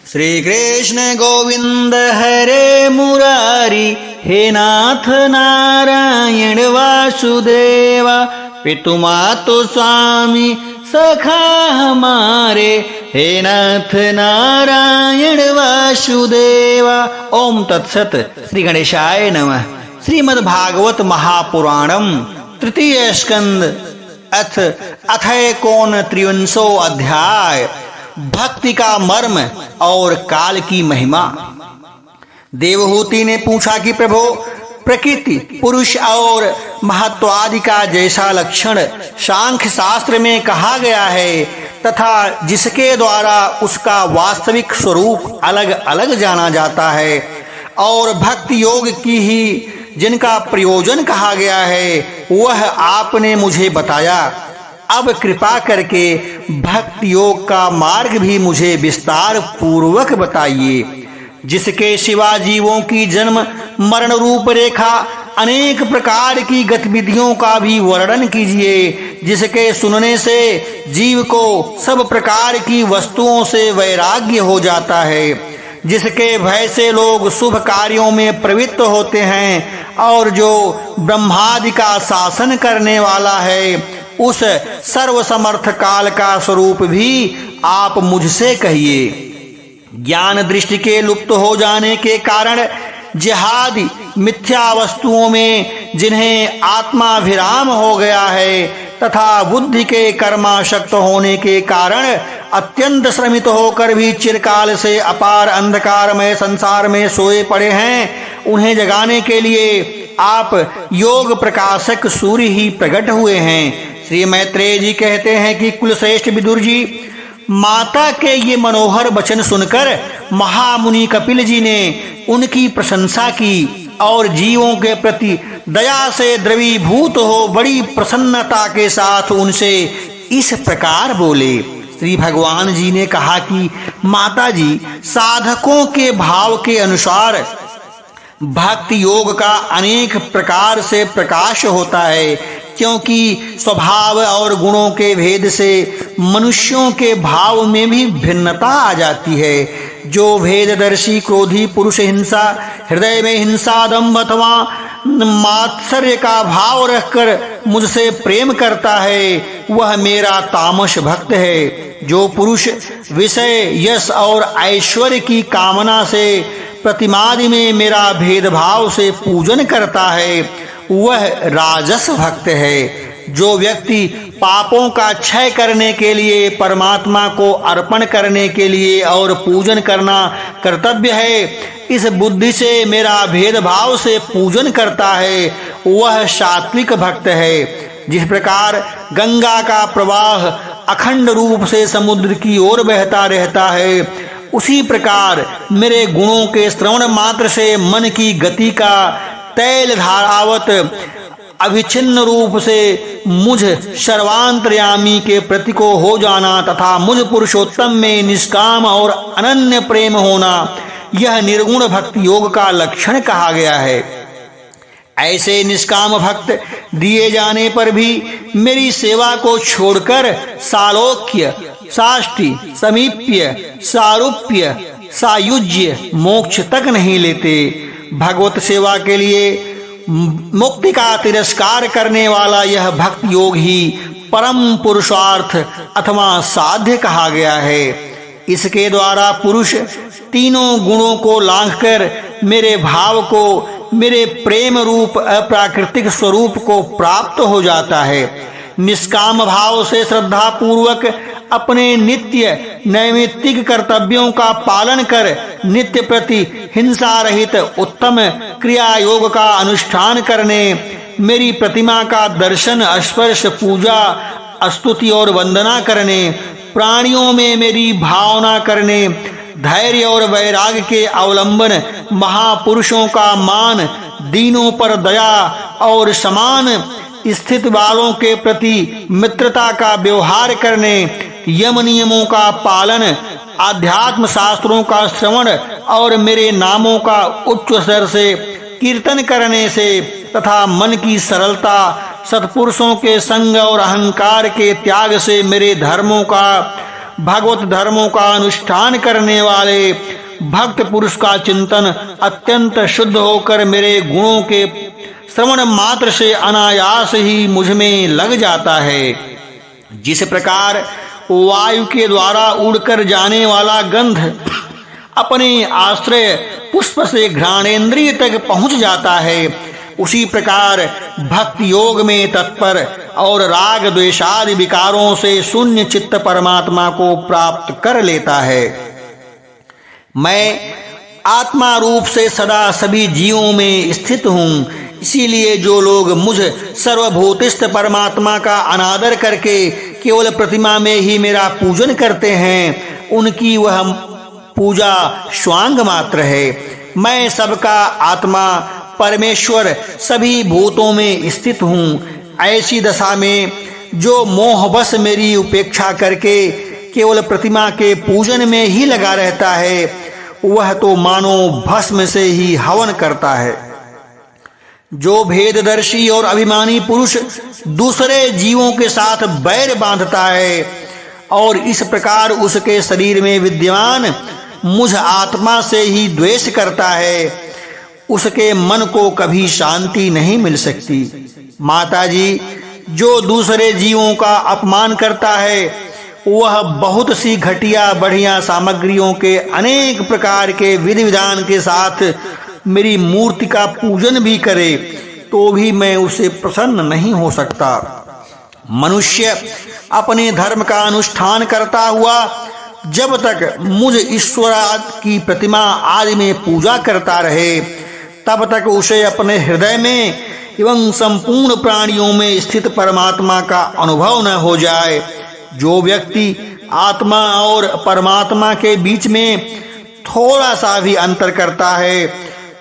श्री कृष्ण गोविंद हरे मुरारी, हे नाथ नारायण वासुदेवा, पितु मातु स्वामी सखा हमारे, हे नाथ नारायण वासुदेवा। ओम तत्सत। श्री गणेशाय नमः। श्रीमद्भागवत महापुराणम तृतीय स्कंद अथ अथैकोन त्रिविंशो अध्याय, भक्ति का मर्म और काल की महिमा। देवहूति ने पूछा कि प्रभु, प्रकृति, पुरुष और महत्वादि का जैसा लक्षण सांख्य शास्त्र में कहा गया है तथा जिसके द्वारा उसका वास्तविक स्वरूप अलग अलग जाना जाता है, और भक्ति योग की ही जिनका प्रयोजन कहा गया है, वह आपने मुझे बताया। अब कृपा करके भक्ति योग का मार्ग भी मुझे विस्तार पूर्वक बताइए, जिसके सिवा जीवों की जन्म मरण रूप रेखा अनेक प्रकार की गतिविधियों का भी वर्णन कीजिए, जिसके सुनने से जीव को सब प्रकार की वस्तुओं से वैराग्य हो जाता है, जिसके भय से लोग शुभ कार्यों में प्रवृत्त होते हैं, और जो ब्रह्मादि का शासन करने वाला है, उस सर्वसमर्थ काल का स्वरूप भी आप मुझसे कहिए। ज्ञान दृष्टि के लुप्त हो जाने के कारण जिहादी मिथ्या वस्तुओं में जिन्हें आत्माभिराम हो गया है तथा बुद्धि के कर्माशक्त होने के कारण अत्यंत श्रमित होकर भी चिरकाल से अपार अंधकारमय संसार में सोए पड़े हैं, उन्हें जगाने के लिए आप योग प्रकाशक सूर्य ही प्रकट हुए हैं। श्री मैत्रेय जी कहते हैं कि कुलश्रेष्ठ विदुर जी, माता के ये मनोहर वचन सुनकर महामुनि कपिल जी ने उनकी प्रशंसा की और जीवों के प्रति दया से द्रवीभूत हो बड़ी प्रसन्नता के साथ उनसे इस प्रकार बोले। श्री भगवान जी ने कहा कि माता जी, साधकों के भाव के अनुसार भक्ति योग का अनेक प्रकार से प्रकाश होता है, क्योंकि स्वभाव और गुणों के भेद से मनुष्यों के भाव में भी भिन्नता आ जाती है। जो भेददर्शी क्रोधी पुरुष हिंसा, हृदय में हिंसा, दंभ अथवा मात्सर्य का भाव रखकर मुझसे प्रेम करता है, वह मेरा तामस भक्त है। जो पुरुष विषय, यश और ऐश्वर्य की कामना से प्रतिमादि में मेरा भेदभाव से पूजन करता है, वह राजस भक्त है। जो व्यक्ति पापों का क्षय करने के लिए परमात्मा को अर्पण करने के लिए और पूजन करना कर्तव्य है, इस बुद्धि से मेरा भेदभाव से पूजन करता है, वह सात्विक भक्त है। जिस प्रकार गंगा का प्रवाह अखंड रूप से समुद्र की ओर बहता रहता है, उसी प्रकार मेरे गुणों के श्रवण मात्र से मन की गति का तैल धारावत अविच्छिन्न रूप से मुझ सर्वांतर्यामी के प्रति को हो जाना तथा मुझ पुरुषोत्तम में निष्काम और अनन्य प्रेम होना, यह निर्गुण भक्ति योग का लक्षण कहा गया है। ऐसे निष्काम भक्त दिए जाने पर भी मेरी सेवा को छोड़कर सालोक्य, साष्टि, समीप्य, सारूप्य, सायुज्य, मोक्ष तक नहीं लेते। भगवत सेवा के लिए मुक्ति का तिरस्कार करने वाला यह भक्ति योग ही परम पुरुषार्थ अथवा साध्य कहा गया है। इसके द्वारा पुरुष तीनों गुणों को लांघकर मेरे भाव को, मेरे प्रेम रूप अप्राकृतिक स्वरूप को प्राप्त हो जाता है। निष्काम भाव से श्रद्धा पूर्वक अपने नित्य नैमित्तिक कर्तव्यों का पालन कर नित्य प्रति हिंसा रहित उत्तम क्रिया योग का अनुष्ठान करने, मेरी प्रतिमा का दर्शन, स्पर्श, पूजा, स्तुति और वंदना करने, प्राणियों में मेरी भावना करने, धैर्य और वैराग्य के अवलंबन, महापुरुषों का मान, दीनों पर दया और समान स्थित वालों के प्रति मित्रता का व्यवहार करने, यम नियमों का पालन, आध्यात्म शास्त्रों का श्रवण और मेरे नामों का उच्च स्वर से कीर्तन करने से तथा मन की सरलता, सत्पुरुषों के संग और अहंकार के त्याग से मेरे धर्मों का भगवत धर्मों का अनुष्ठान करने वाले भक्त पुरुष का चिंतन अत्यंत शुद्ध होकर मेरे गुणों के श्रवण मात्र से अनायास ही मुझ में लग जाता है। जिस प्रकार वायु के द्वारा उड़कर जाने वाला गंध अपने आश्रय पुष्प से घ्राणेन्द्रिय तक पहुंच जाता है, उसी प्रकार भक्ति योग में तत्पर और राग द्वेषादि विकारों से शून्य चित्त परमात्मा को प्राप्त कर लेता है। मैं आत्मा रूप से सदा सभी जीवों में स्थित हूँ, इसीलिए जो लोग मुझ सर्वभूतिस्थ परमात्मा का अनादर करके केवल प्रतिमा में ही मेरा पूजन करते हैं, उनकी वह पूजा स्वांग मात्र है। मैं सबका आत्मा परमेश्वर सभी भूतों में स्थित हूँ। ऐसी दशा में जो मोहवश मेरी उपेक्षा करके केवल प्रतिमा के पूजन में ही लगा रहता है, वह तो मानो भस्म से ही हवन करता है। जो भेददर्शी और अभिमानी पुरुष दूसरे जीवों के साथ बैर बांधता है और इस प्रकार उसके शरीर में विद्यमान मुझ आत्मा से ही द्वेष करता है, उसके मन को कभी शांति नहीं मिल सकती। माताजी, जो दूसरे जीवों का अपमान करता है, वह बहुत सी घटिया बढ़िया सामग्रियों के अनेक प्रकार के विधि विधान के साथ मेरी मूर्ति का पूजन भी करे तो भी मैं उसे प्रसन्न नहीं हो सकता। मनुष्य अपने धर्म का अनुष्ठान करता हुआ जब तक मुझ ईश्वर की प्रतिमा आदि में पूजा करता रहे, तब तक उसे अपने हृदय में एवं संपूर्ण प्राणियों में स्थित परमात्मा का अनुभव न हो जाए। जो व्यक्ति आत्मा और परमात्मा के बीच में थोड़ा सा भी अंतर करता है,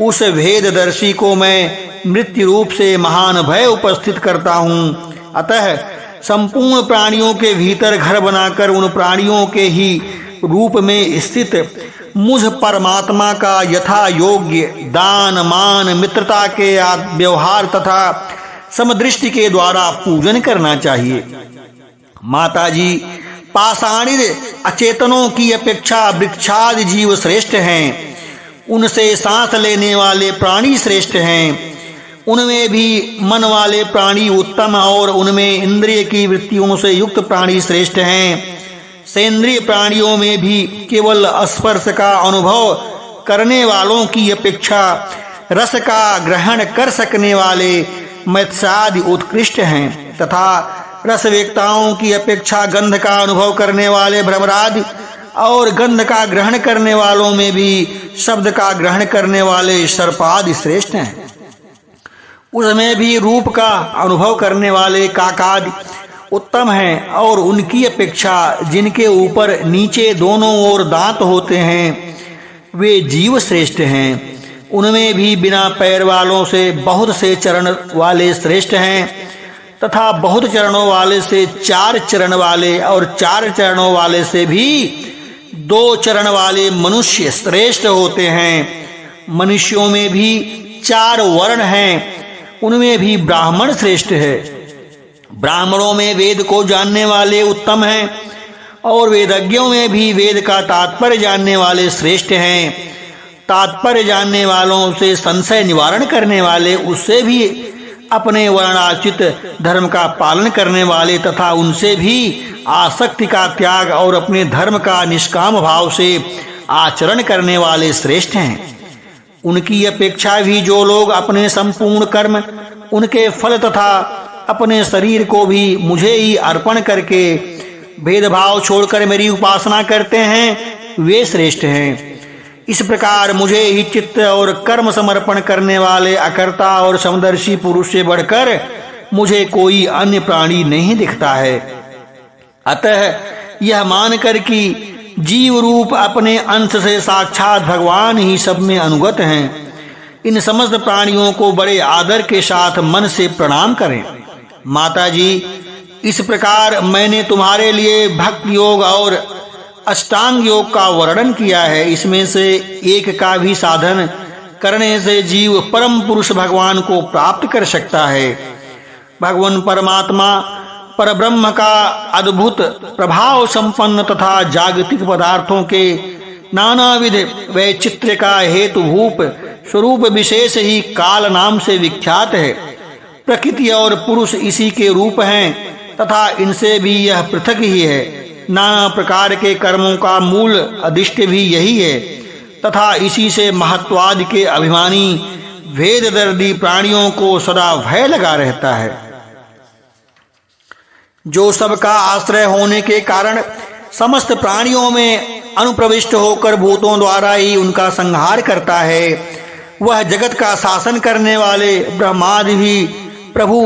उस भेददर्शी को मैं मृत्यु रूप से महान भय उपस्थित करता हूँ। अतः संपूर्ण प्राणियों के भीतर घर बनाकर उन प्राणियों के ही रूप में स्थित मुझ परमात्मा का यथा योग्य दान मान मित्रता के व्यवहार तथा समदृष्टि के द्वारा पूजन करना चाहिए। माताजी, पाषाणित अचेतनों की अपेक्षा वृक्षादि जीव श्रेष्ठ हैं। उनसे सांस लेने वाले प्राणी श्रेष्ठ हैं। उनमें भी मन वाले प्राणी उत्तम और उनमें इंद्रिय की वृत्तियों से युक्त प्राणी श्रेष्ठ हैं। सेंद्रिय प्राणियों में भी केवल स्पर्श का अनुभव करने वालों की अपेक्षा रस का ग्रहण कर सकने वाले मत्स्यादि उत्कृष्ट हैं तथा रसवेक्ताओं की अपेक्षा गंध का अनुभव करने वाले भ्रमरादि और गंध का ग्रहण करने वालों में भी शब्द का ग्रहण करने वाले सर्पादि श्रेष्ठ हैं। उसमें भी रूप का अनुभव करने वाले काकादि उत्तम हैं और उनकी अपेक्षा जिनके ऊपर नीचे दोनों ओर दांत होते हैं, वे जीव श्रेष्ठ हैं। उनमें भी बिना पैर वालों से बहुत से चरण वाले श्रेष्ठ हैं तथा बहुत चरणों वाले से 4 चरण वाले और 4 चरणों वाले से भी 2 चरण वाले मनुष्य श्रेष्ठ होते हैं। मनुष्यों में भी 4 वर्ण हैं, उनमें भी ब्राह्मण श्रेष्ठ है। ब्राह्मणों में वेद को जानने वाले उत्तम हैं और वेदज्ञों में भी वेद का तात्पर्य जानने वाले श्रेष्ठ हैं। तात्पर्य जानने वालों से संशय निवारण करने वाले, उससे भी अपने वर्णाचित धर्म का पालन करने वाले तथा उनसे भी आसक्ति का त्याग और अपने धर्म का निष्काम भाव से आचरण करने वाले श्रेष्ठ हैं। उनकी अपेक्षा भी जो लोग अपने संपूर्ण कर्म, उनके फल तथा अपने शरीर को भी मुझे ही अर्पण करके भेदभाव छोड़कर मेरी उपासना करते हैं, वे श्रेष्ठ हैं। इस प्रकार मुझे ही चित्त और कर्म समर्पण करने वाले अकर्ता और समदर्शी पुरुष से बढ़कर मुझे कोई अन्य प्राणी नहीं दिखता है। अतः यह मानकर कि जीव रूप अपने अंश से साक्षात भगवान ही सब में अनुगत हैं, इन समस्त प्राणियों को बड़े आदर के साथ मन से प्रणाम करें। माताजी, इस प्रकार मैंने तुम्हारे लिए भक्ति योग और अष्टांग योग का वर्णन किया है। इसमें से एक का भी साधन करने से जीव परम पुरुष भगवान को प्राप्त कर सकता है। भगवान परमात्मा परब्रह्म का अद्भुत प्रभाव संपन्न तथा जागतिक पदार्थों के नानाविध वैचित्र्य का हेतुभूत स्वरूप विशेष ही काल नाम से विख्यात है। प्रकृति और पुरुष इसी के रूप हैं तथा इनसे भी यह पृथक ही है। नाना प्रकार के कर्मों का मूल अधिष्ठ भी यही है तथा इसी से महत्वादि के अभिमानी भेद दर्दी प्राणियों को सदा भय लगा रहता है। जो सबका आश्रय होने के कारण समस्त प्राणियों में अनुप्रविष्ट होकर भूतों द्वारा ही उनका संहार करता है, वह जगत का शासन करने वाले ब्रह्मादि भी प्रभु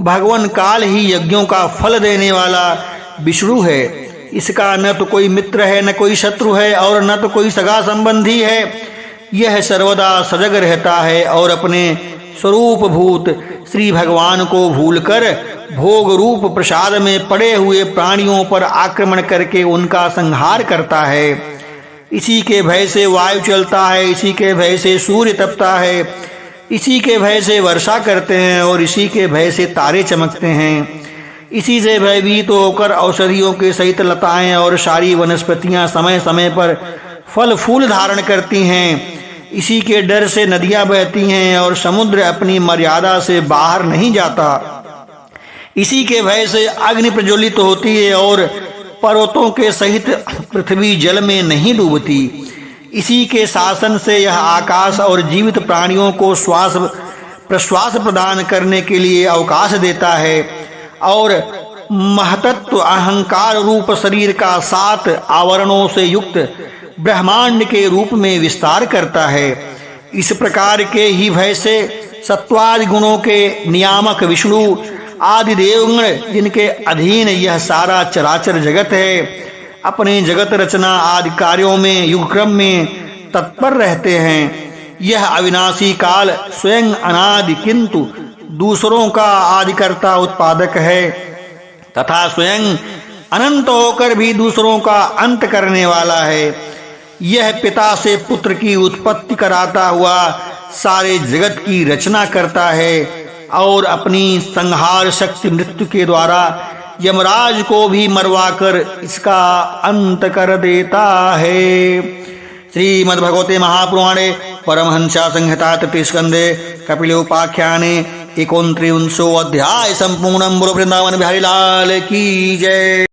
भगवान काल ही यज्ञों का फल देने वाला विष्णु है। इसका न तो कोई मित्र है, न कोई शत्रु है और न तो कोई सगा संबंधी है। यह सर्वदा सजग रहता है और अपने स्वरूप भूत श्री भगवान को भूलकर भोग रूप प्रसाद में पड़े हुए प्राणियों पर आक्रमण करके उनका संहार करता है। इसी के भय से वायु चलता है, इसी के भय से सूर्य तपता है, इसी के भय से वर्षा करते हैं और इसी के भय से तारे चमकते हैं। इसी से भयभीत होकर औषधियों के सहित लताएं और सारी वनस्पतियां समय समय पर फल फूल धारण करती हैं। इसी के डर से नदियां बहती हैं और समुद्र अपनी मर्यादा से बाहर नहीं जाता। इसी के भय से अग्नि प्रज्वलित होती है और पर्वतों के सहित पृथ्वी जल में नहीं डूबती। इसी के शासन से यह आकाश और जीवित प्राणियों को श्वास प्रश्वास प्रदान करने के लिए अवकाश देता है और महतत्व अहंकार रूप शरीर का 7 आवरणों से युक्त ब्रह्मांड के रूप में विस्तार करता है। इस प्रकार के ही भय से सत्वादि गुणों के नियामक विष्णु आदि देवगण, जिनके अधीन यह सारा चराचर जगत है, अपने जगत रचना आदि कार्यों में युगक्रम में तत्पर रहते हैं। यह अविनाशी काल स्वयं अनादि किंतु दूसरों का आदिकर्ता उत्पादक है तथा स्वयं अनंत होकर भी दूसरों का अंत करने वाला है। यह पिता से पुत्र की उत्पत्ति कराता हुआ सारे जगत की रचना करता है और अपनी संहार शक्ति मृत्यु के द्वारा यमराज को भी मरवाकर इसका अंत कर देता है। श्रीमद्भगवते महापुराणे परमहंसा संहिता तृतीय स्कंदे कपिलोपाख्याने 29वां अध्याय संपूर्णं। बोलो वृंदावन बिहारी लाल की जय।